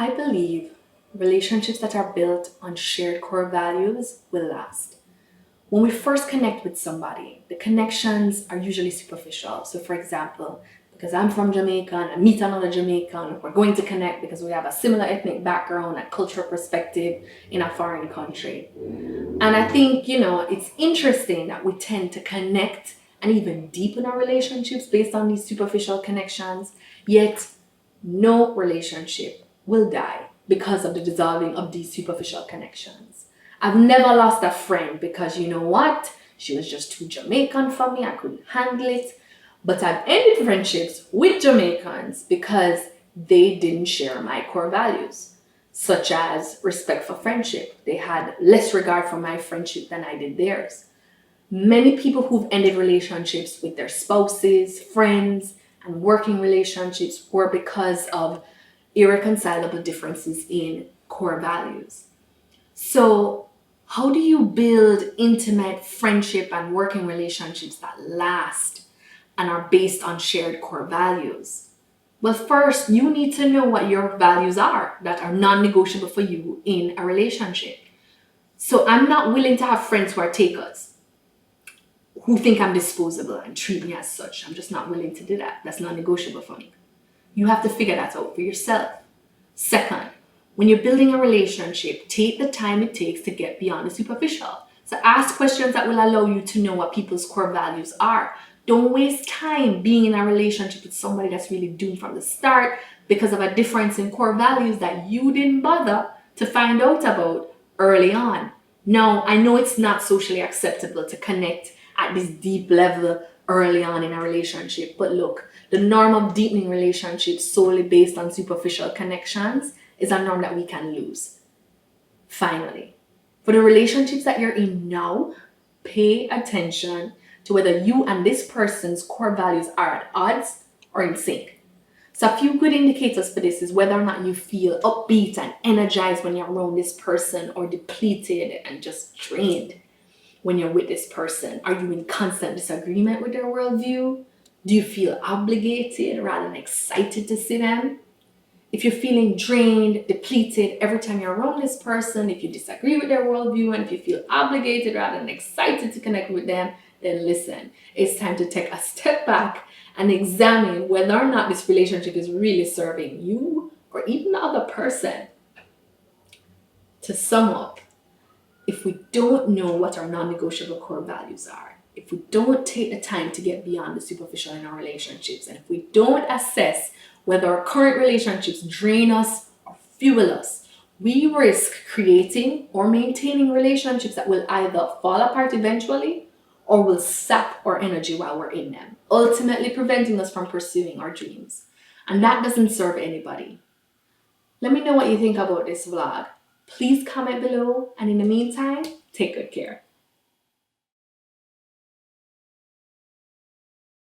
I believe relationships that are built on shared core values will last. When we first connect with somebody, the connections are usually superficial. So, for example, because I'm from Jamaica and I meet another Jamaican, we're going to connect because we have a similar ethnic background and cultural perspective in a foreign country. And I think, it's interesting that we tend to connect and even deepen our relationships based on these superficial connections, yet no relationship will die because of the dissolving of these superficial connections. I've never lost a friend because you know what? She was just too Jamaican for me. I couldn't handle it. But I've ended friendships with Jamaicans because they didn't share my core values, such as respect for friendship. They had less regard for my friendship than I did theirs. Many people who've ended relationships with their spouses, friends, and working relationships were because of irreconcilable differences in core values. So, how do you build intimate friendship and working relationships that last and are based on shared core values? Well, first, you need to know what your values are that are non negotiable for you in a relationship. So, I'm not willing to have friends who are takers, who think I'm disposable and treat me as such. I'm just not willing to do that. That's non negotiable for me. You have to figure that out for yourself. Second, when you're building a relationship, take the time it takes to get beyond the superficial. So ask questions that will allow you to know what people's core values are. Don't waste time being in a relationship with somebody that's really doomed from the start because of a difference in core values that you didn't bother to find out about early on. Now, I know it's not socially acceptable to connect at this deep level early on in a relationship, but look, the norm of deepening relationships solely based on superficial connections is a norm that we can lose. Finally, for the relationships that you're in now, pay attention to whether you and this person's core values are at odds or in sync. So a few good indicators for this is whether or not you feel upbeat and energized when you're around this person or depleted and just drained when you're with this person. Are you in constant disagreement with their worldview? Do you feel obligated rather than excited to see them? If you're feeling drained, depleted every time you're around this person, if you disagree with their worldview, and if you feel obligated rather than excited to connect with them, then listen, it's time to take a step back and examine whether or not this relationship is really serving you or even the other person. To sum up, if we don't know what our non-negotiable core values are, if we don't take the time to get beyond the superficial in our relationships, and if we don't assess whether our current relationships drain us or fuel us, we risk creating or maintaining relationships that will either fall apart eventually or will sap our energy while we're in them, ultimately preventing us from pursuing our dreams. And that doesn't serve anybody. Let me know what you think about this vlog. Please comment below, and in the meantime, take good care.